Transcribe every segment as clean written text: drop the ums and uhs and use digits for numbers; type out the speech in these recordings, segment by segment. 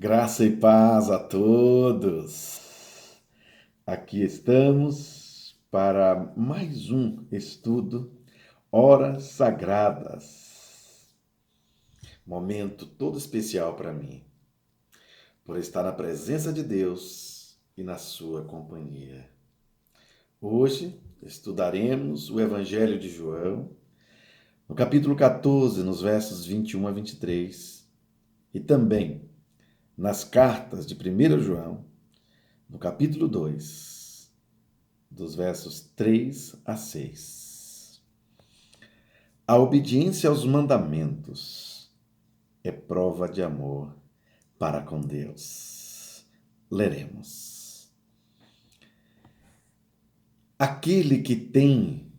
Graça e paz a todos. Aqui estamos para mais um estudo, Horas Sagradas. Momento todo especial para mim, por estar na presença de Deus e na sua companhia. Hoje estudaremos o Evangelho de João, no capítulo 14, nos versos 21 a 23, e também nas cartas de 1 João, no capítulo 2, dos versos 3 a 6. A obediência aos mandamentos é prova de amor para com Deus. Leremos. Aquele que tem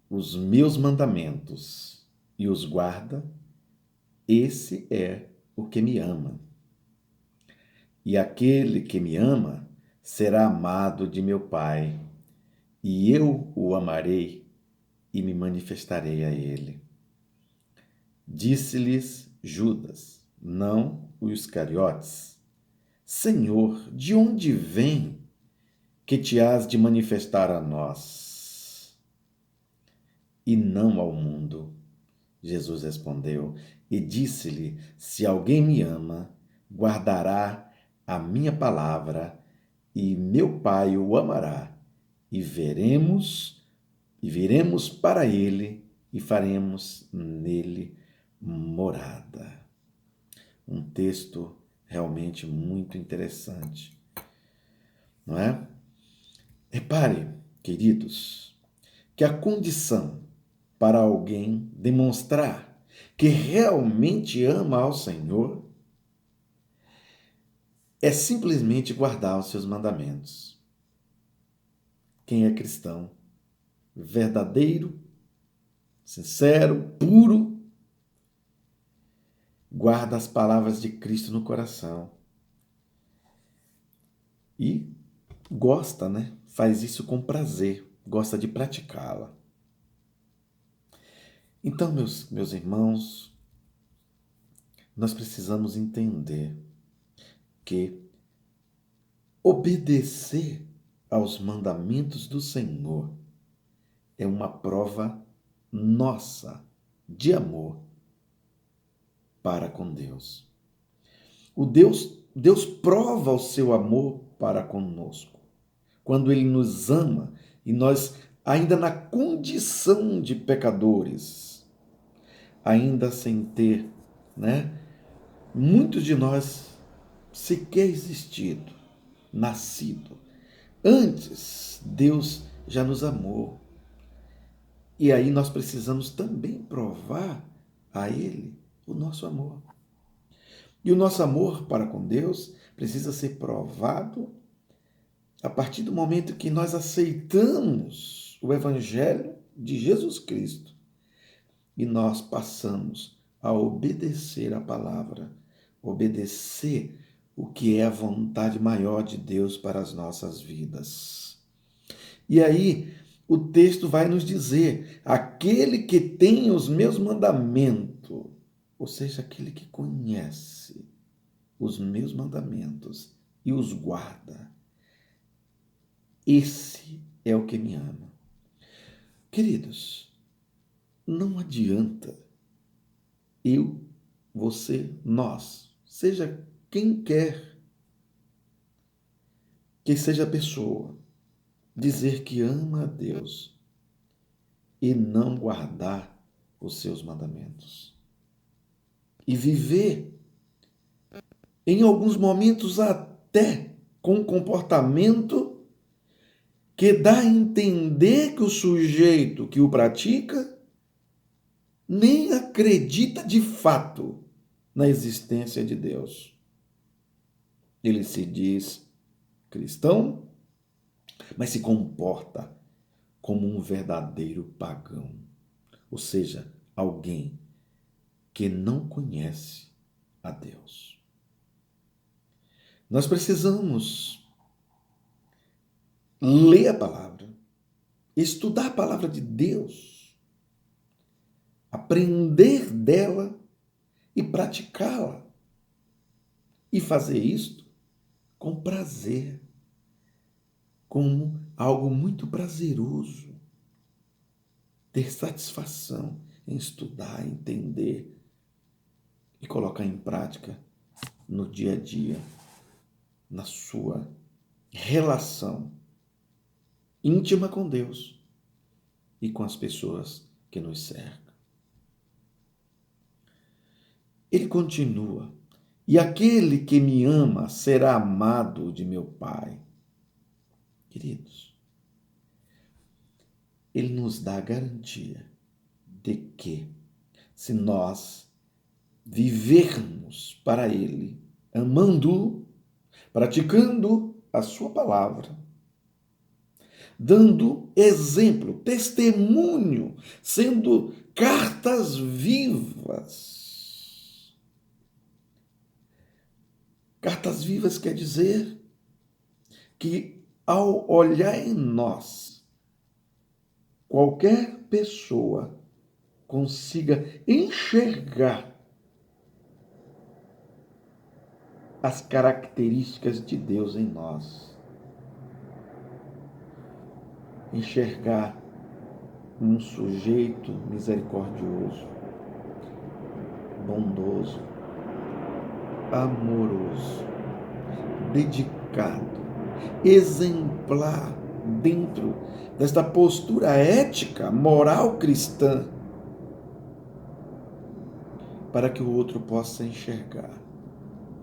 os meus mandamentos e os guarda, esse é o que me ama. E aquele que me ama será amado de meu Pai, e eu o amarei e me manifestarei a ele. Disse-lhes Judas, não o Iscariotes: Senhor, de onde vem que te hás de manifestar a nós e não ao mundo? Jesus respondeu e disse-lhe: Se alguém me ama, guardará a minha palavra, e meu Pai o amará, e viremos para ele e faremos nele morada. Um texto realmente muito interessante, não é? Repare, queridos, que a condição para alguém demonstrar que realmente ama ao Senhor é simplesmente guardar os seus mandamentos. Quem é cristão, verdadeiro, sincero, puro, guarda as palavras de Cristo no coração e gosta, né? Faz isso com prazer, gosta de praticá-la. Então, meus irmãos, nós precisamos entender que obedecer aos mandamentos do Senhor é uma prova nossa de amor para com Deus. Deus prova o seu amor para conosco quando ele nos ama e nós, ainda na condição de pecadores, ainda sem ter, né, muitos de nós sequer existido, nascido. Antes, Deus já nos amou. E aí nós precisamos também provar a Ele o nosso amor. E o nosso amor para com Deus precisa ser provado a partir do momento que nós aceitamos o Evangelho de Jesus Cristo e nós passamos a obedecer a palavra, obedecer o que é a vontade maior de Deus para as nossas vidas. E aí, o texto vai nos dizer: aquele que tem os meus mandamentos, ou seja, aquele que conhece os meus mandamentos e os guarda, esse é o que me ama. Queridos, não adianta eu, você, nós, seja quem quer que seja a pessoa, dizer que ama a Deus e não guardar os seus mandamentos. E viver, em alguns momentos, até com comportamento que dá a entender que o sujeito que o pratica nem acredita de fato na existência de Deus. Ele se diz cristão, mas se comporta como um verdadeiro pagão, ou seja, alguém que não conhece a Deus. Nós precisamos ler a palavra, estudar a palavra de Deus, aprender dela e praticá-la. e fazer isto com prazer, como algo muito prazeroso, ter satisfação em estudar, entender e colocar em prática no dia a dia, na sua relação íntima com Deus e com as pessoas que nos cercam. Ele continua: e aquele que me ama será amado de meu Pai. Queridos, ele nos dá a garantia de que, se nós vivermos para ele, amando-o, praticando a sua palavra, dando exemplo, testemunho, sendo cartas vivas. Cartas vivas quer dizer que, ao olhar em nós, qualquer pessoa consiga enxergar as características de Deus em nós. Enxergar um sujeito misericordioso, bondoso, amoroso, dedicado, exemplar dentro desta postura ética, moral cristã, para que o outro possa enxergar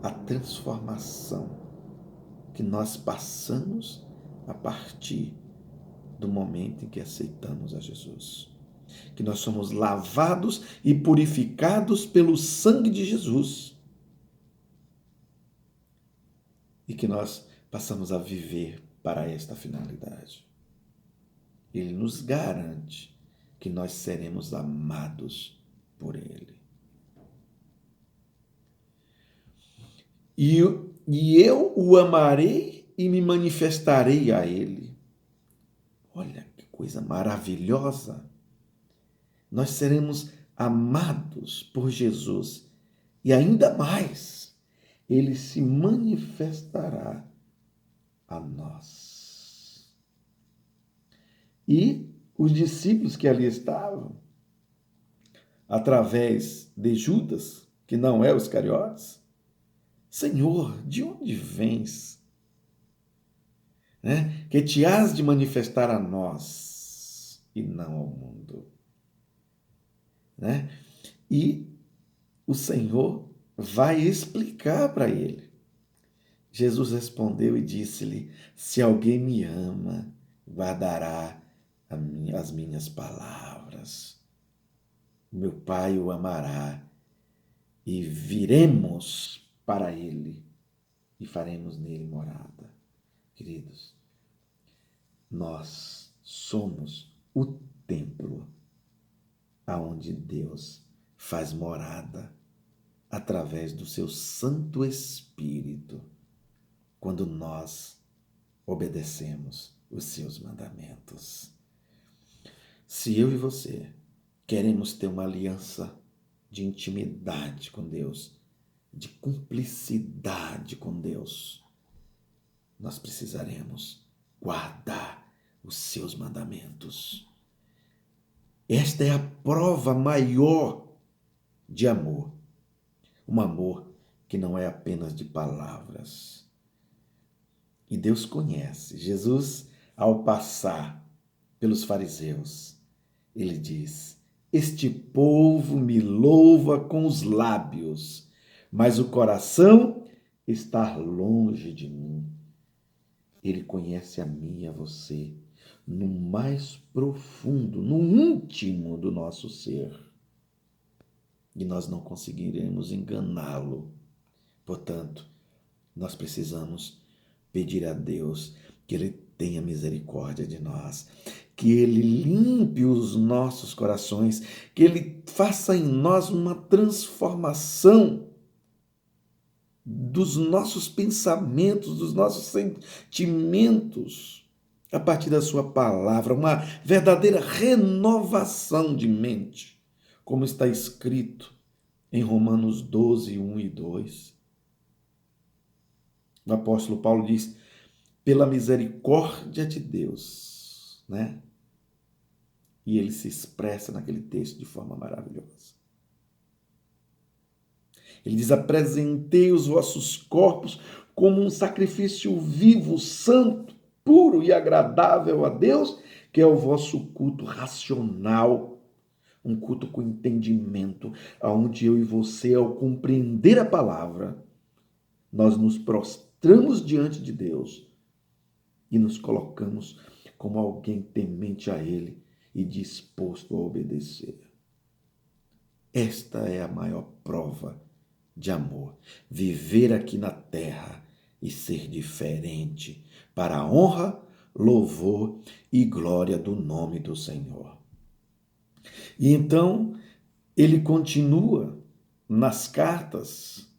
a transformação que nós passamos a partir do momento em que aceitamos a Jesus. Que nós somos lavados e purificados pelo sangue de Jesus. E que nós passamos a viver para esta finalidade. Ele nos garante que nós seremos amados por Ele. E eu o amarei e me manifestarei a Ele. Olha que coisa maravilhosa! Nós seremos amados por Jesus e ainda mais, Ele se manifestará a nós. E os discípulos que ali estavam, através de Judas, que não é os Iscariotes, Senhor, de onde vens? Que te hás de manifestar a nós e não ao mundo. E o Senhor vai explicar para ele. Jesus respondeu e disse-lhe: se alguém me ama, guardará as minhas palavras. Meu Pai o amará e viremos para ele e faremos nele morada. Queridos, nós somos o templo aonde Deus faz morada através do seu Santo Espírito, quando nós obedecemos os seus mandamentos. Se eu e você queremos ter uma aliança de intimidade com Deus, de cumplicidade com Deus, nós precisaremos guardar os seus mandamentos. Esta é a prova maior de amor. Um amor que não é apenas de palavras. E Deus conhece. Jesus, ao passar pelos fariseus, ele diz: este povo me louva com os lábios, mas o coração está longe de mim. Ele conhece a mim e a você no mais profundo, no íntimo do nosso ser. E nós não conseguiremos enganá-lo. Portanto, nós precisamos pedir a Deus que Ele tenha misericórdia de nós, que Ele limpe os nossos corações, que Ele faça em nós uma transformação dos nossos pensamentos, dos nossos sentimentos, a partir da sua palavra, uma verdadeira renovação de mente, como está escrito em Romanos 12, 1 e 2. O apóstolo Paulo diz, pela misericórdia de Deus, né? E ele se expressa naquele texto de forma maravilhosa. Ele diz, apresentei os vossos corpos como um sacrifício vivo, santo, puro e agradável a Deus, que é o vosso culto racional, um culto com entendimento, onde eu e você, ao compreender a palavra, nós nos prostramos diante de Deus e nos colocamos como alguém temente a Ele e disposto a obedecer. Esta é a maior prova de amor. Viver aqui na terra e ser diferente para a honra, louvor e glória do nome do Senhor. E então ele continua nas cartas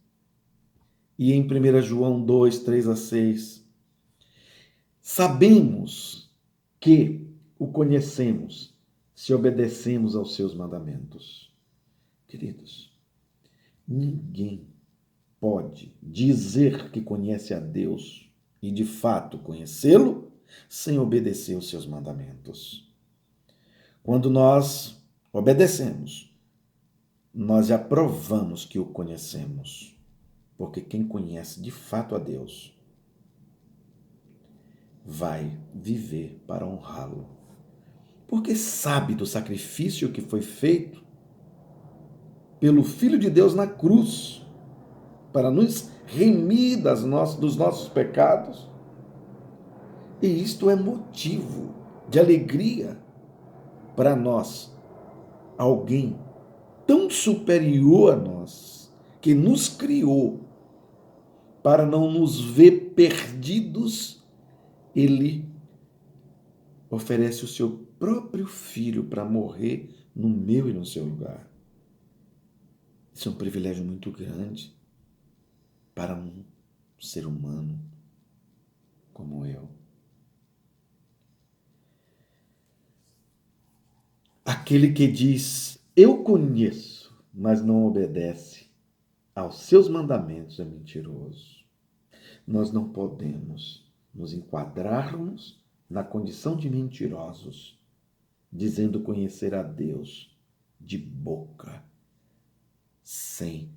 e em 1 João 2, 3 a 6. Sabemos que o conhecemos se obedecemos aos seus mandamentos. Queridos, ninguém pode dizer que conhece a Deus e de fato conhecê-lo sem obedecer os seus mandamentos. Quando nós obedecemos, nós já provamos que o conhecemos, porque quem conhece de fato a Deus vai viver para honrá-lo, porque sabe do sacrifício que foi feito pelo Filho de Deus na cruz, para nos remir dos nossos pecados. E isto é motivo de alegria para nós. Alguém tão superior a nós, que nos criou para não nos ver perdidos, ele oferece o seu próprio filho para morrer no meu e no seu lugar. Isso é um privilégio muito grande para um ser humano como eu. Aquele que diz, eu conheço, mas não obedece aos seus mandamentos é mentiroso. Nós não podemos nos enquadrarmos na condição de mentirosos, dizendo conhecer a Deus de boca, sem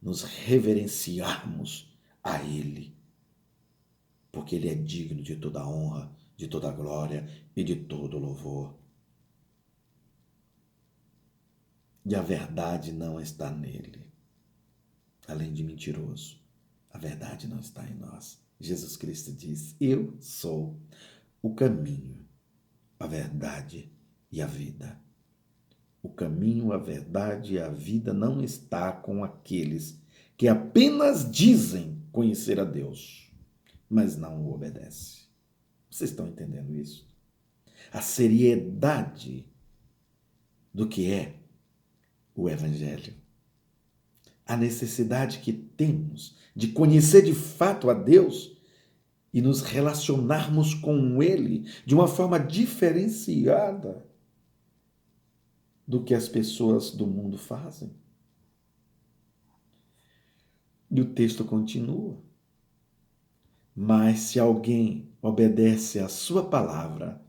nos reverenciarmos a Ele, porque Ele é digno de toda honra, de toda glória e de todo louvor. E a verdade não está nele. Além de mentiroso, a verdade não está em nós. Jesus Cristo diz, eu sou o caminho, a verdade e a vida. O caminho, a verdade e a vida não está com aqueles que apenas dizem conhecer a Deus, mas não o obedecem. Vocês estão entendendo isso? A seriedade do que é o Evangelho. A necessidade que temos de conhecer de fato a Deus e nos relacionarmos com Ele de uma forma diferenciada do que as pessoas do mundo fazem. E o texto continua. Mas se alguém obedece à sua palavra,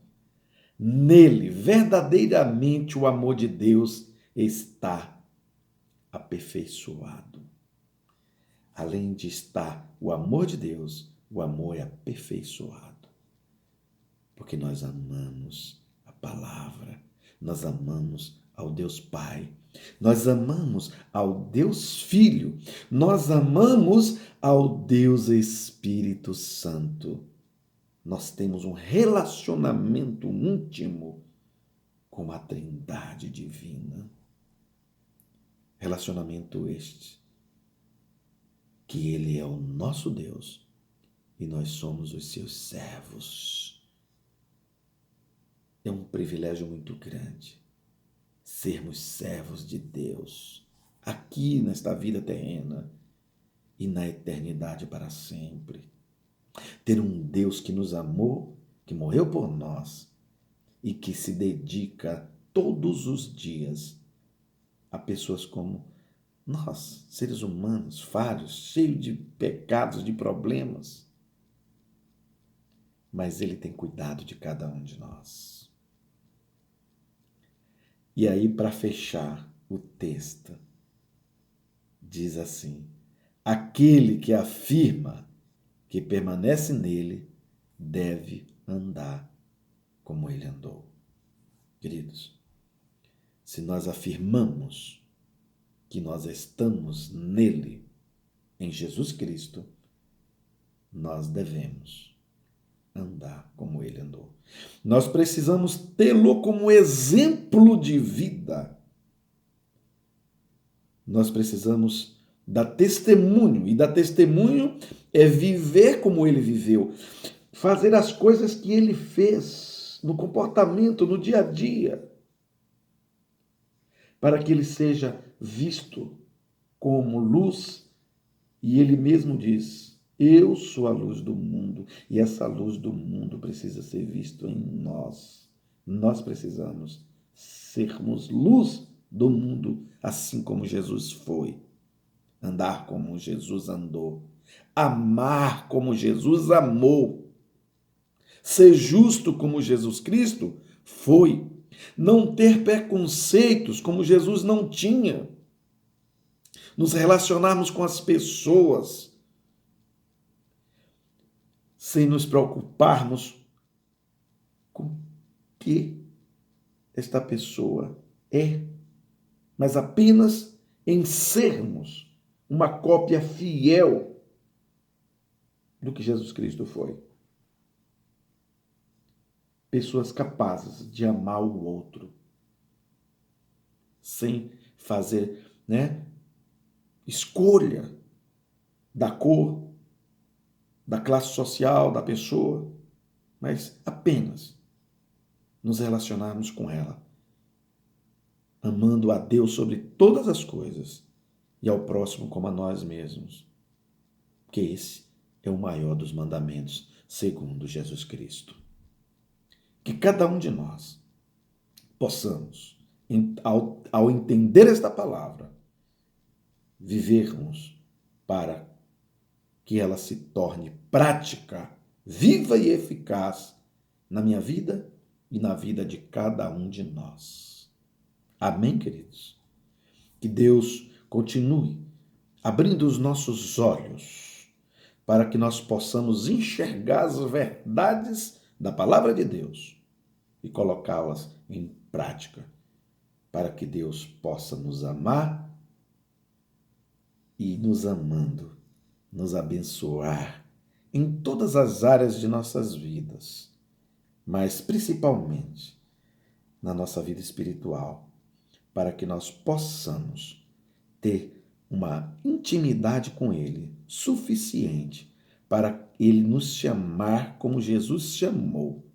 nele verdadeiramente o amor de Deus está aperfeiçoado. Além de estar o amor de Deus, o amor é aperfeiçoado. Porque nós amamos a palavra, nós amamos ao Deus Pai, nós amamos ao Deus Filho, nós amamos ao Deus Espírito Santo. Nós temos um relacionamento íntimo com a Trindade divina. Relacionamento este, que Ele é o nosso Deus e nós somos os seus servos. É um privilégio muito grande sermos servos de Deus, aqui nesta vida terrena e na eternidade para sempre. Ter um Deus que nos amou, que morreu por nós e que se dedica todos os dias a pessoas como Nós, seres humanos, falhos, cheios de pecados, de problemas, mas Ele tem cuidado de cada um de nós. E aí, para fechar o texto, diz assim: aquele que afirma que permanece nele deve andar como ele andou. Queridos, se nós afirmamos que nós estamos nele, em Jesus Cristo, nós devemos andar como ele andou. Nós precisamos tê-lo como exemplo de vida. Nós precisamos dar testemunho, e dar testemunho é viver como ele viveu, fazer as coisas que ele fez no comportamento, no dia a dia, para que ele seja visto como luz. E ele mesmo diz: eu sou a luz do mundo, e essa luz do mundo precisa ser vista em nós. Nós precisamos sermos luz do mundo, assim como Jesus foi. Andar como Jesus andou. Amar como Jesus amou. Ser justo como Jesus Cristo foi. Não ter preconceitos como Jesus não tinha. Nos relacionarmos com as pessoas sem nos preocuparmos com o que esta pessoa é, mas apenas em sermos uma cópia fiel do que Jesus Cristo foi. Pessoas capazes de amar o outro sem fazer, escolha da cor, da classe social da pessoa, mas apenas nos relacionarmos com ela, amando a Deus sobre todas as coisas e ao próximo como a nós mesmos, porque esse é o maior dos mandamentos, segundo Jesus Cristo. Que cada um de nós possamos, ao entender esta palavra, vivermos para que ela se torne prática, viva e eficaz na minha vida e na vida de cada um de nós. Amém, queridos? Que Deus continue abrindo os nossos olhos para que nós possamos enxergar as verdades da palavra de Deus e colocá-las em prática, para que Deus possa nos amar e, nos amando, nos abençoar em todas as áreas de nossas vidas, mas principalmente na nossa vida espiritual, para que nós possamos ter uma intimidade com Ele suficiente para Ele nos chamar como Jesus chamou.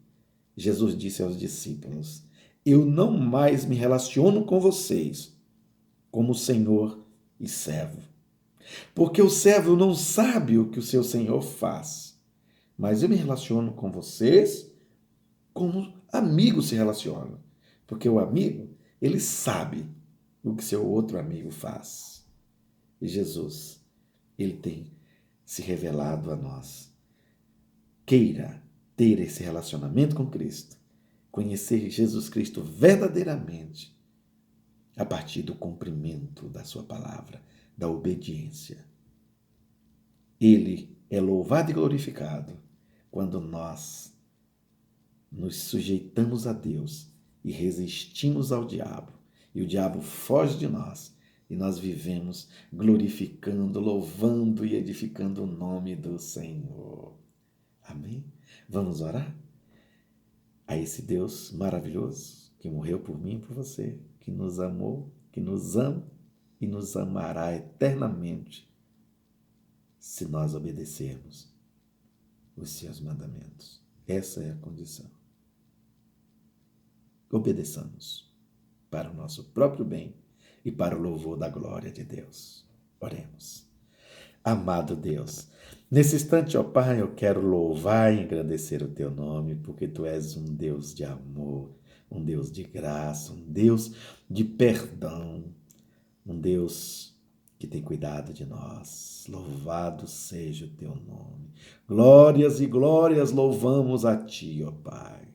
Jesus disse aos discípulos: eu não mais me relaciono com vocês como Senhor e servo, porque o servo não sabe o que o seu Senhor faz, mas eu me relaciono com vocês como amigo se relaciona, porque o amigo, ele sabe o que seu outro amigo faz. E Jesus, ele tem se revelado a nós. Queira ter esse relacionamento com Cristo, conhecer Jesus Cristo verdadeiramente, a partir do cumprimento da sua palavra, da obediência. Ele é louvado e glorificado quando nós nos sujeitamos a Deus e resistimos ao diabo, e o diabo foge de nós, e nós vivemos glorificando, louvando e edificando o nome do Senhor. Amém? Vamos orar? A esse Deus maravilhoso que morreu por mim e por você, que nos amou, que nos ama e nos amará eternamente se nós obedecermos os seus mandamentos. Essa é a condição. Obedeçamos para o nosso próprio bem e para o louvor da glória de Deus. Oremos. Amado Deus, nesse instante, ó Pai, eu quero louvar e engrandecer o Teu nome, porque Tu és um Deus de amor, um Deus de graça, um Deus de perdão, um Deus que tem cuidado de nós. Louvado seja o teu nome. Glórias e glórias louvamos a ti, ó Pai.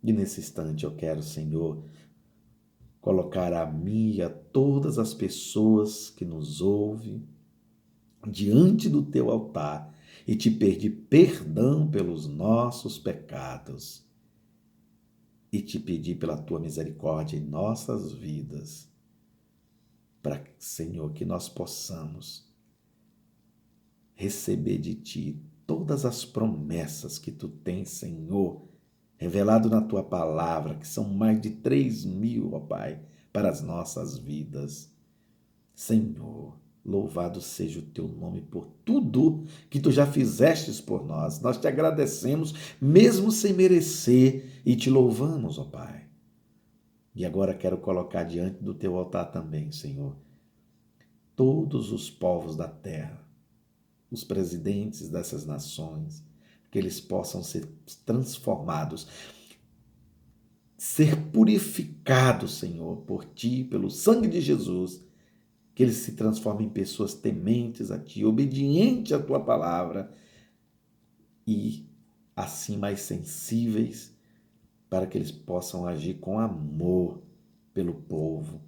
E nesse instante eu quero, Senhor, colocar a mim e a todas as pessoas que nos ouvem diante do teu altar e te pedir perdão pelos nossos pecados e te pedir pela tua misericórdia em nossas vidas, para, Senhor, que nós possamos receber de ti todas as promessas que tu tens, Senhor, revelado na tua palavra, que são mais de 3.000, ó Pai, para as nossas vidas. Senhor, louvado seja o teu nome por tudo que tu já fizestes por nós. Nós te agradecemos, mesmo sem merecer, e te louvamos, ó Pai. E agora quero colocar diante do teu altar também, Senhor, todos os povos da terra, os presidentes dessas nações, que eles possam ser transformados, ser purificados, Senhor, por ti, pelo sangue de Jesus, que eles se transformem em pessoas tementes a ti, obedientes à tua palavra e assim mais sensíveis para que eles possam agir com amor pelo povo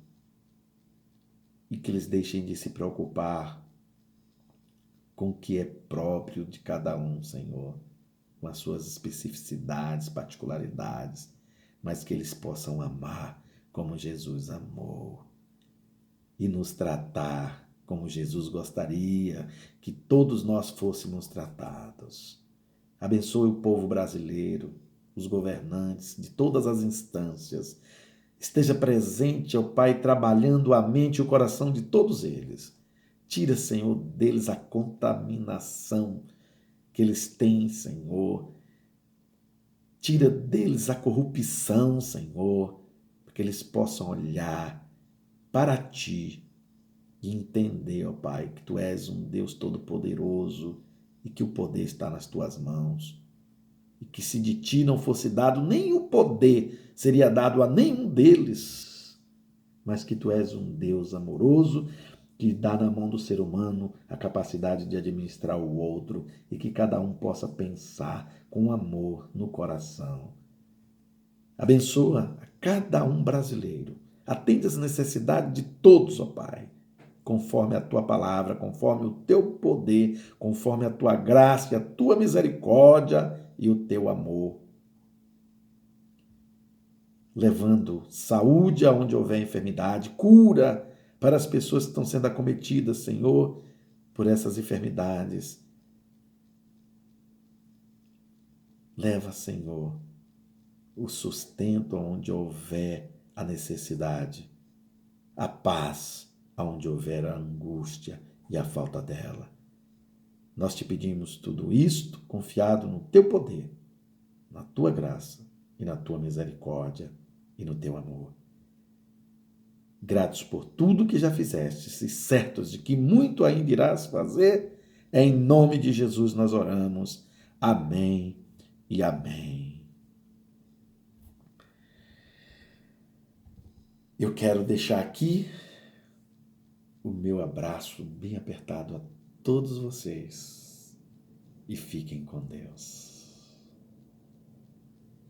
e que eles deixem de se preocupar com o que é próprio de cada um, Senhor, com as suas especificidades, particularidades, mas que eles possam amar como Jesus amou e nos tratar como Jesus gostaria que todos nós fôssemos tratados. Abençoe o povo brasileiro, os governantes de todas as instâncias. Esteja presente, ó Pai, trabalhando a mente e o coração de todos eles. Tira, Senhor, deles a contaminação que eles têm, Senhor. Tira deles a corrupção, Senhor, para que eles possam olhar para ti e entender, ó Pai, que tu és um Deus todo-poderoso e que o poder está nas tuas mãos. E que se de ti não fosse dado, nem o poder seria dado a nenhum deles. Mas que tu és um Deus amoroso, que dá na mão do ser humano a capacidade de administrar o outro e que cada um possa pensar com amor no coração. Abençoa a cada um brasileiro. Atende as necessidades de todos, ó Pai, conforme a tua palavra, conforme o teu poder, conforme a tua graça e a tua misericórdia e o teu amor. Levando saúde aonde houver enfermidade, cura para as pessoas que estão sendo acometidas, Senhor, por essas enfermidades. Leva, Senhor, o sustento aonde houver a necessidade, a paz aonde houver a angústia e a falta dela. Nós te pedimos tudo isto confiado no teu poder, na tua graça e na tua misericórdia e no teu amor. Gratos por tudo que já fizestes e certos de que muito ainda irás fazer, em nome de Jesus nós oramos. Amém e amém. Eu quero deixar aqui o meu abraço bem apertado a todos vocês e fiquem com Deus.